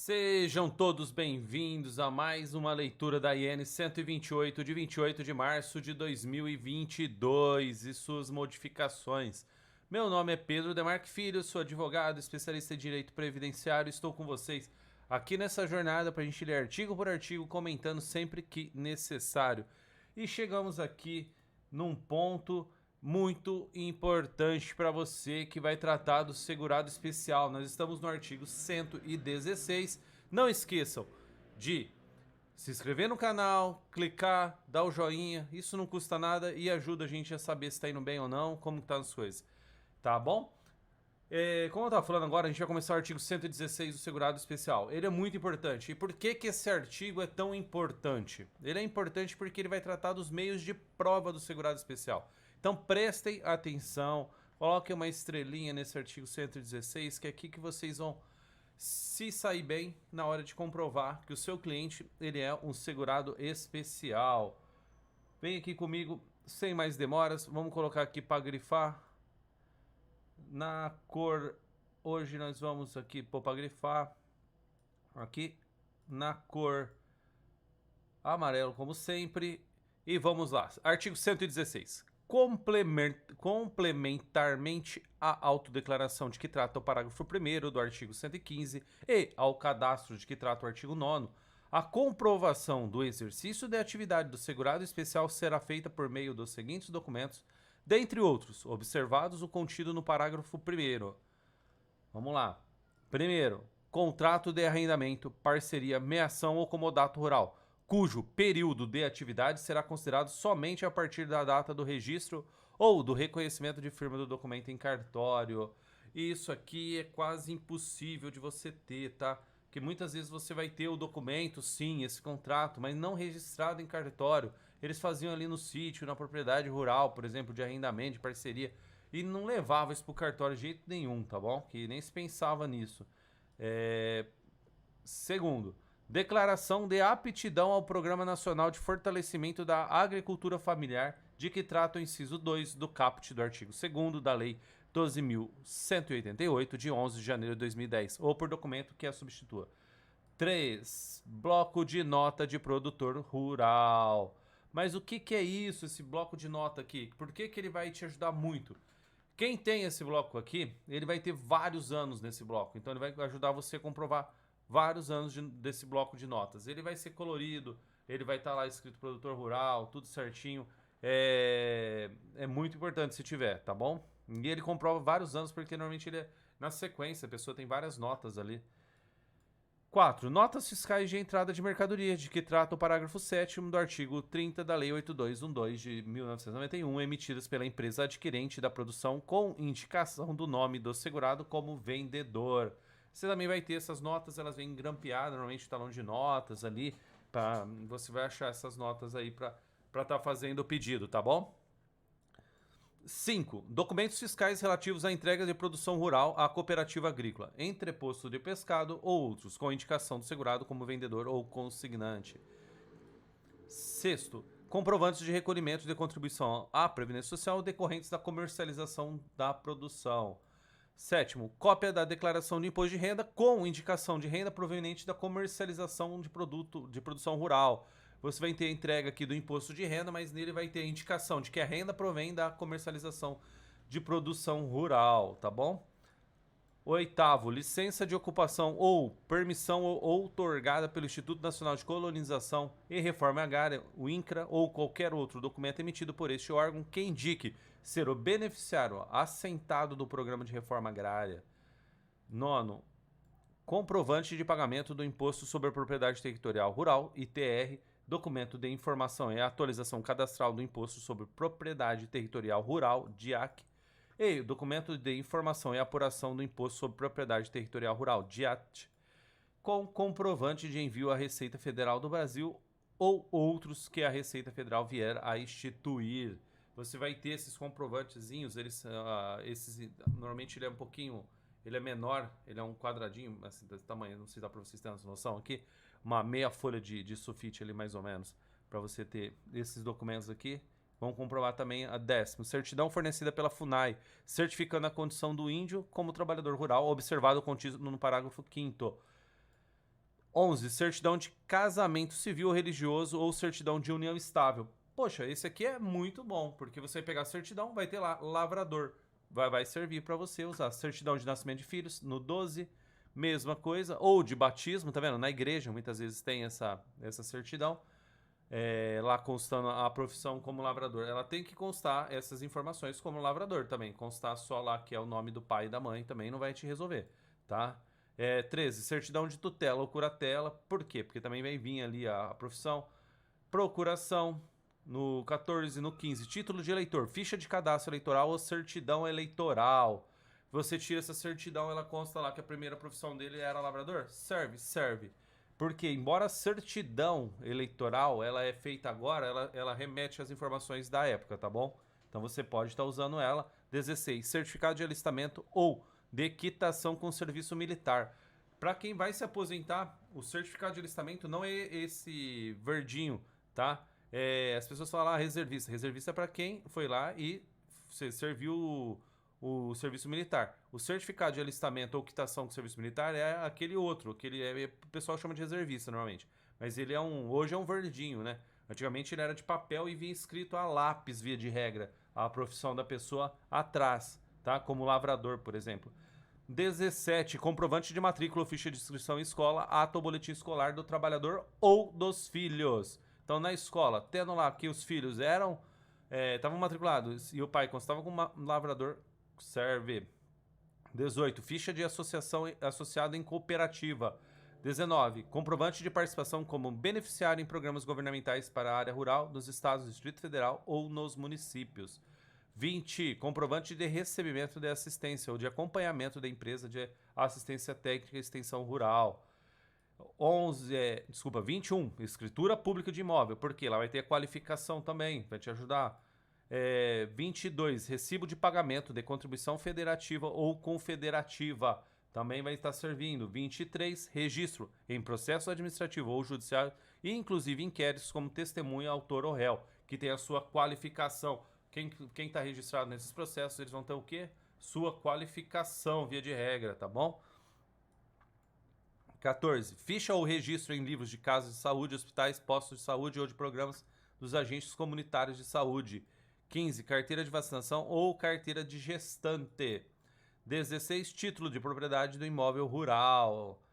Sejam todos bem-vindos a mais uma leitura da IN 128, de 28 de março de 2022 e suas modificações. Meu nome é Pedro Demarque Filho, sou advogado, especialista em direito previdenciário e estou com vocês aqui nessa jornada para a gente ler artigo por artigo, comentando sempre que necessário. E chegamos aqui num ponto muito importante para você que vai tratar do segurado especial. Nós estamos no artigo 116. Não esqueçam de se inscrever no canal, clicar, dar o joinha. Isso não custa nada e ajuda a gente a saber se está indo bem ou não, como estão as coisas. Tá bom? Como eu estava falando agora, a gente vai começar o artigo 116 do segurado especial. Ele é muito importante. E por que esse artigo é tão importante? Ele é importante porque ele vai tratar dos meios de prova do segurado especial. Então prestem atenção, coloquem uma estrelinha nesse artigo 116, que é aqui que vocês vão se sair bem na hora de comprovar que o seu cliente ele é um segurado especial. Vem aqui comigo, sem mais demoras, vamos colocar aqui para grifar. Na cor, hoje nós vamos aqui pôr para grifar, aqui na cor amarelo como sempre. E vamos lá, artigo 116. Complementarmente à autodeclaração de que trata o parágrafo 1º do artigo 115 e ao cadastro de que trata o artigo 9º, a comprovação do exercício da atividade do segurado especial será feita por meio dos seguintes documentos, dentre outros, observados o contido no parágrafo 1º. Vamos lá. Primeiro, contrato de arrendamento, parceria, meação ou comodato rural, cujo período de atividade será considerado somente a partir da data do registro ou do reconhecimento de firma do documento em cartório. Isso aqui é quase impossível de você ter, tá? Porque muitas vezes você vai ter o documento, sim, esse contrato, mas não registrado em cartório. Eles faziam ali no sítio, na propriedade rural, por exemplo, de arrendamento, de parceria, e não levava isso pro cartório de jeito nenhum, tá bom? Que nem se pensava nisso. Segundo, declaração de aptidão ao Programa Nacional de Fortalecimento da Agricultura Familiar, de que trata o inciso 2 do caput do artigo 2º da Lei 12.188, de 11 de janeiro de 2010, ou por documento que a substitua. 3. Bloco de nota de produtor rural. Mas o que é isso, esse bloco de nota aqui? Por que ele vai te ajudar muito? Quem tem esse bloco aqui, ele vai ter vários anos nesse bloco. Então ele vai ajudar você a comprovar vários anos desse bloco de notas. Ele vai ser colorido, ele vai estar lá escrito produtor rural, tudo certinho. É muito importante se tiver, tá bom? E ele comprova vários anos porque normalmente ele é na sequência, a pessoa tem várias notas ali. 4. Notas fiscais de entrada de mercadoria, de que trata o parágrafo 7º do artigo 30 da Lei 8212 de 1991, emitidas pela empresa adquirente da produção com indicação do nome do segurado como vendedor. Você também vai ter essas notas, elas vêm grampeadas, normalmente talão de notas ali, você vai achar essas notas aí para estar fazendo o pedido, tá bom? 5. Documentos fiscais relativos à entrega de produção rural à cooperativa agrícola, entreposto de pescado ou outros, com indicação do segurado como vendedor ou consignante. 6. Comprovantes de recolhimento de contribuição à Previdência Social decorrentes da comercialização da produção. 7. Cópia da declaração de imposto de renda com indicação de renda proveniente da comercialização de produto de produção rural. Você vai ter a entrega aqui do imposto de renda, mas nele vai ter a indicação de que a renda provém da comercialização de produção rural, tá bom? 8. Licença de ocupação ou permissão outorgada pelo Instituto Nacional de Colonização e Reforma Agrária, o INCRA, ou qualquer outro documento emitido por este órgão que indique ser o beneficiário assentado do Programa de Reforma Agrária. 9. Comprovante de pagamento do Imposto sobre a Propriedade Territorial Rural, ITR, documento de informação e atualização cadastral do Imposto sobre Propriedade Territorial Rural, DIAC, e documento de informação e apuração do Imposto sobre Propriedade Territorial Rural, DIAT, com comprovante de envio à Receita Federal do Brasil ou outros que a Receita Federal vier a instituir. Você vai ter esses comprovantezinhos, normalmente ele é um pouquinho, ele é menor, ele é um quadradinho, assim, desse tamanho, não sei se dá para vocês terem essa noção aqui, uma meia folha de sulfite ali mais ou menos, para você ter esses documentos aqui. Vamos comprovar também a 10º, certidão fornecida pela FUNAI, certificando a condição do índio como trabalhador rural, observado o contido no parágrafo 5º. 11. Certidão de casamento civil ou religioso ou certidão de união estável. Poxa, esse aqui é muito bom, porque você vai pegar a certidão, vai ter lá lavrador. Vai servir para você usar. Certidão de nascimento de filhos, no 12, mesma coisa. Ou de batismo, tá vendo? Na igreja, muitas vezes tem essa certidão. Lá constando a profissão como lavrador. Ela tem que constar essas informações como lavrador também. Constar só lá que é o nome do pai e da mãe também não vai te resolver, tá? 13, certidão de tutela ou curatela. Por quê? Porque também vai vir ali a profissão. Procuração. No 14, no 15, título de eleitor, ficha de cadastro eleitoral ou certidão eleitoral. Você tira essa certidão, ela consta lá que a primeira profissão dele era lavrador? Serve. Porque, embora a certidão eleitoral, ela é feita agora, ela remete às informações da época, tá bom? Então você pode estar usando ela. 16, certificado de alistamento ou de quitação com serviço militar. Para quem vai se aposentar, o certificado de alistamento não é esse verdinho, tá? As pessoas falam reservista. Reservista é para quem foi lá e serviu o serviço militar. O certificado de alistamento ou quitação com serviço militar é aquele outro, o pessoal chama de reservista normalmente. Mas ele hoje é um verdinho, né? Antigamente ele era de papel e vinha escrito a lápis, via de regra, a profissão da pessoa atrás, tá? Como lavrador, por exemplo. 17, comprovante de matrícula ou ficha de inscrição em escola, ato ou boletim escolar do trabalhador ou dos filhos. Então, na escola, tendo lá que os filhos estavam matriculados e o pai constava como lavrador, serve. 18, ficha de associação associada em cooperativa. 19, comprovante de participação como beneficiário em programas governamentais para a área rural dos estados do Distrito Federal ou nos municípios. 20, comprovante de recebimento de assistência ou de acompanhamento da empresa de assistência técnica e extensão rural. 21, escritura pública de imóvel, porque lá vai ter a qualificação também, vai te ajudar. 22, recibo de pagamento de contribuição federativa ou confederativa, também vai estar servindo. 23, registro em processo administrativo ou judiciário, e inclusive inquéritos como testemunha, autor ou réu, que tem a sua qualificação. Quem está registrado nesses processos, eles vão ter o quê? Sua qualificação, via de regra, tá bom? 14. Ficha ou registro em livros de casas de saúde, hospitais, postos de saúde ou de programas dos agentes comunitários de saúde. 15. Carteira de vacinação ou carteira de gestante. 16. Título de propriedade do imóvel rural.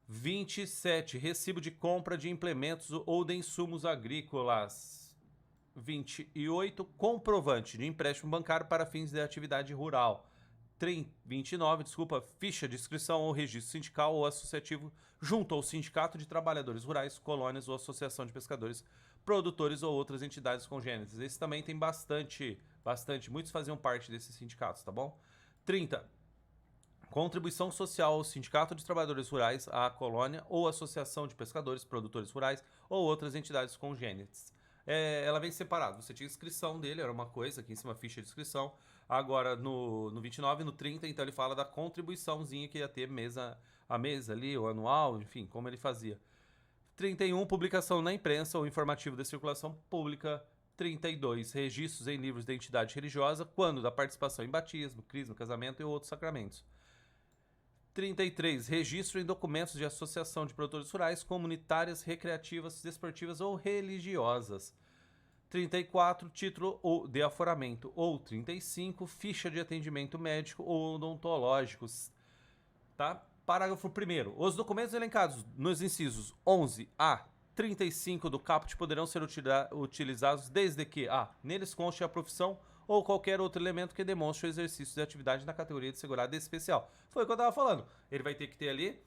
27. Recibo de compra de implementos ou de insumos agrícolas. 28. Comprovante de empréstimo bancário para fins de atividade rural. 29, ficha de inscrição ou registro sindical ou associativo junto ao Sindicato de Trabalhadores Rurais, colônias ou Associação de Pescadores, produtores ou outras entidades congêneres. Esse também tem bastante, muitos faziam parte desses sindicatos, tá bom? 30, contribuição social ao Sindicato de Trabalhadores Rurais, à colônia ou Associação de Pescadores, produtores rurais ou outras entidades congêneres. Ela vem separada. Você tinha inscrição dele, era uma coisa, aqui em cima ficha de inscrição. Agora, no 29, no 30, então ele fala da contribuiçãozinha que ia ter a mesa ali, o anual, enfim, como ele fazia. 31, publicação na imprensa ou informativo de circulação pública. 32, registros em livros de entidade religiosa, quando da participação em batismo, crisma, casamento e outros sacramentos. 33, registro em documentos de associação de produtores rurais, comunitárias, recreativas, desportivas ou religiosas. 34, título de aforamento. Ou 35, ficha de atendimento médico ou odontológicos. Tá? Parágrafo 1º. Os documentos elencados nos incisos 11 a 35 do caput poderão ser utilizados desde que a. Neles conste a profissão ou qualquer outro elemento que demonstre o exercício de atividade na categoria de segurado especial. Foi o que eu estava falando. Ele vai ter que ter ali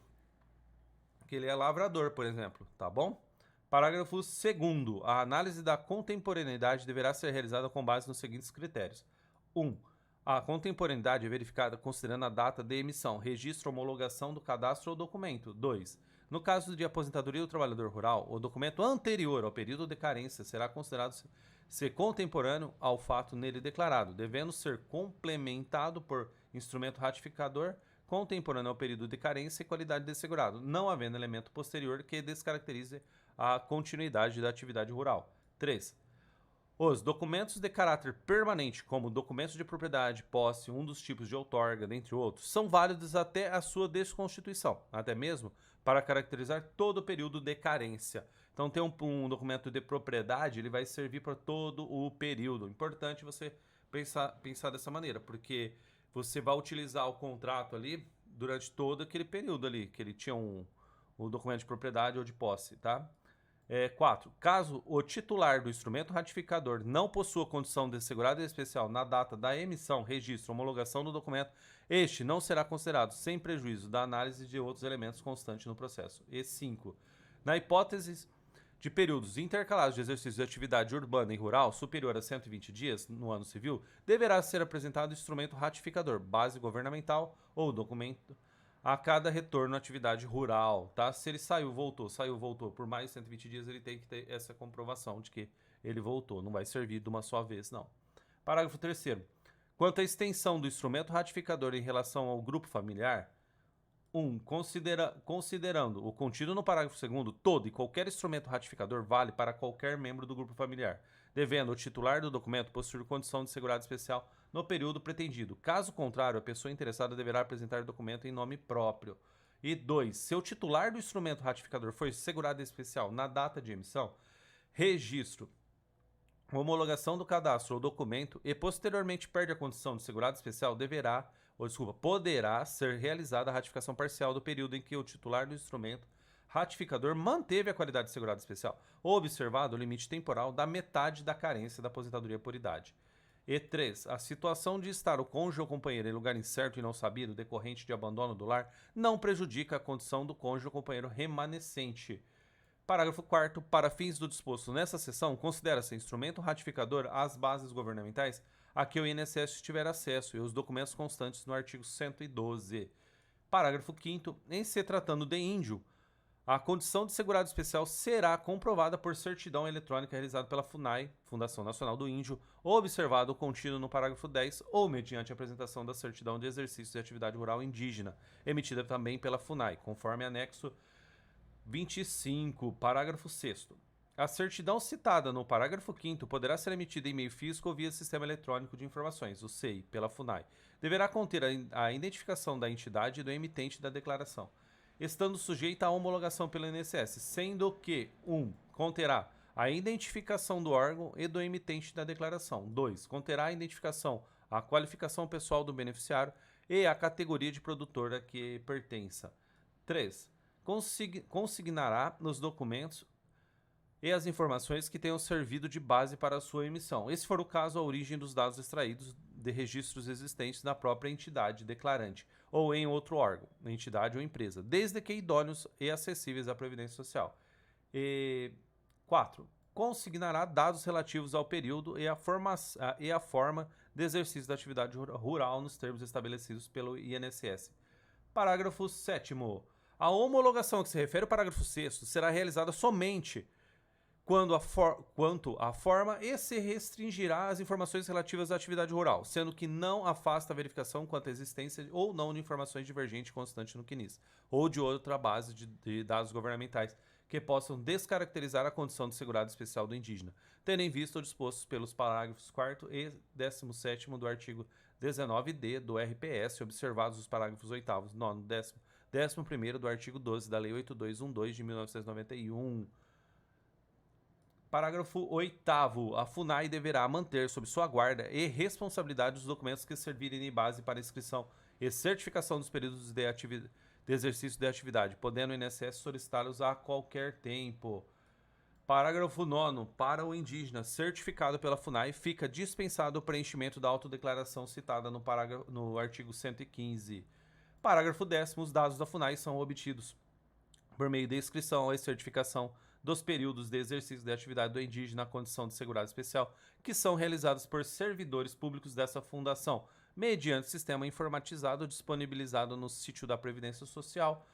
que ele é lavrador, por exemplo, tá bom? Parágrafo 2º. A análise da contemporaneidade deverá ser realizada com base nos seguintes critérios. 1. A contemporaneidade é verificada considerando a data de emissão, registro, homologação do cadastro ou documento. 2. No caso de aposentadoria do trabalhador rural, o documento anterior ao período de carência será considerado ser contemporâneo ao fato nele declarado, devendo ser complementado por instrumento ratificador contemporâneo ao período de carência e qualidade de segurado, não havendo elemento posterior que descaracterize a continuidade da atividade rural. 3. Os documentos de caráter permanente, como documentos de propriedade, posse, um dos tipos de outorga, dentre outros, são válidos até a sua desconstituição, até mesmo para caracterizar todo o período de carência. Então, ter um documento de propriedade, ele vai servir para todo o período. Importante você pensar dessa maneira, porque você vai utilizar o contrato ali durante todo aquele período ali, que ele tinha um documento de propriedade ou de posse, tá? 4. Caso o titular do instrumento ratificador não possua condição de segurado especial na data da emissão, registro, homologação do documento, este não será considerado sem prejuízo da análise de outros elementos constantes no processo. E 5. Na hipótese de períodos intercalados de exercício de atividade urbana e rural superior a 120 dias no ano civil, deverá ser apresentado instrumento ratificador, base governamental ou documento a cada retorno à atividade rural, tá? Se ele saiu, voltou por mais de 120 dias, ele tem que ter essa comprovação de que ele voltou. Não vai servir de uma só vez, não. Parágrafo 3º. Quanto à extensão do instrumento ratificador em relação ao grupo familiar, 1. Considerando o contido no parágrafo 2º, todo e qualquer instrumento ratificador vale para qualquer membro do grupo familiar, devendo o titular do documento possuir condição de segurado especial no período pretendido. Caso contrário, a pessoa interessada deverá apresentar o documento em nome próprio. E 2. Se o titular do instrumento ratificador for segurado especial na data de emissão, registro, homologação do cadastro ou documento e posteriormente perde a condição de segurado especial, poderá ser realizada a ratificação parcial do período em que o titular do instrumento ratificador manteve a qualidade de segurado especial, observado o limite temporal da metade da carência da aposentadoria por idade. E 3. A situação de estar o cônjuge ou companheiro em lugar incerto e não sabido, decorrente de abandono do lar, não prejudica a condição do cônjuge ou companheiro remanescente. Parágrafo 4º. Para fins do disposto nessa seção, considera-se instrumento ratificador as bases governamentais a que o INSS tiver acesso e os documentos constantes no artigo 112. Parágrafo 5º. Em se tratando de índio, a condição de segurado especial será comprovada por certidão eletrônica realizada pela FUNAI, Fundação Nacional do Índio, observado o contido no parágrafo 10 ou mediante a apresentação da certidão de exercício de atividade rural indígena, emitida também pela FUNAI, conforme anexo 25, parágrafo 6º. A certidão citada no parágrafo 5º poderá ser emitida em meio físico ou via Sistema Eletrônico de Informações, o SEI, pela FUNAI. Deverá conter a identificação da entidade e do emitente da declaração, estando sujeita à homologação pelo INSS, sendo que 1. Conterá a identificação do órgão e do emitente da declaração. 2. Conterá a identificação, a qualificação pessoal do beneficiário e a categoria de produtor a que pertença. 3. Consignará nos documentos e as informações que tenham servido de base para a sua emissão. Esse for o caso, a origem dos dados extraídos de registros existentes na própria entidade declarante ou em outro órgão, entidade ou empresa, desde que idôneos e acessíveis à Previdência Social. E 4. Consignará dados relativos ao período e a forma de exercício da atividade rural nos termos estabelecidos pelo INSS. Parágrafo 7º. A homologação a que se refere ao parágrafo 6º será realizada somente quanto à forma e se restringirá às informações relativas à atividade rural, sendo que não afasta a verificação quanto à existência ou não de informações divergentes constantes no CNIS, ou de outra base de dados governamentais que possam descaracterizar a condição de segurado especial do indígena, tendo em vista o disposto pelos parágrafos 4º e 17º do artigo 19D do RPS, observados os parágrafos 8º, 9º, 11º do artigo 12 da Lei 8212 de 1991. Parágrafo 8º. A FUNAI deverá manter sob sua guarda e responsabilidade os documentos que servirem de base para inscrição e certificação dos períodos de exercício de atividade, podendo o INSS solicitá-los a qualquer tempo. Parágrafo 9º. Para o indígena certificado pela FUNAI, fica dispensado o preenchimento da autodeclaração citada no artigo 115. Parágrafo 10º. Os dados da FUNAI são obtidos por meio de inscrição e certificação dos períodos de exercício de atividade do indígena na condição de segurado especial, que são realizados por servidores públicos dessa fundação, mediante sistema informatizado disponibilizado no sítio da Previdência Social,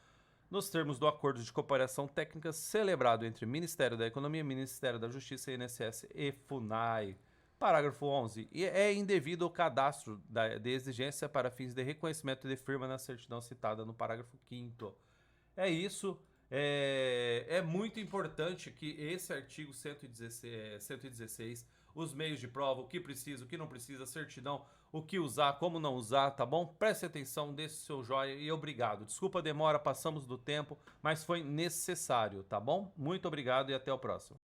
nos termos do Acordo de Cooperação Técnica celebrado entre Ministério da Economia, Ministério da Justiça, INSS e FUNAI. Parágrafo 11. É indevido o cadastro de exigência para fins de reconhecimento de firma na certidão citada no parágrafo 5º. É isso. É muito importante que esse artigo 116, os meios de prova, o que precisa, o que não precisa, certidão, o que usar, como não usar, tá bom? Preste atenção, deixe seu joinha e obrigado. Desculpa a demora, passamos do tempo, mas foi necessário, tá bom? Muito obrigado e até o próximo.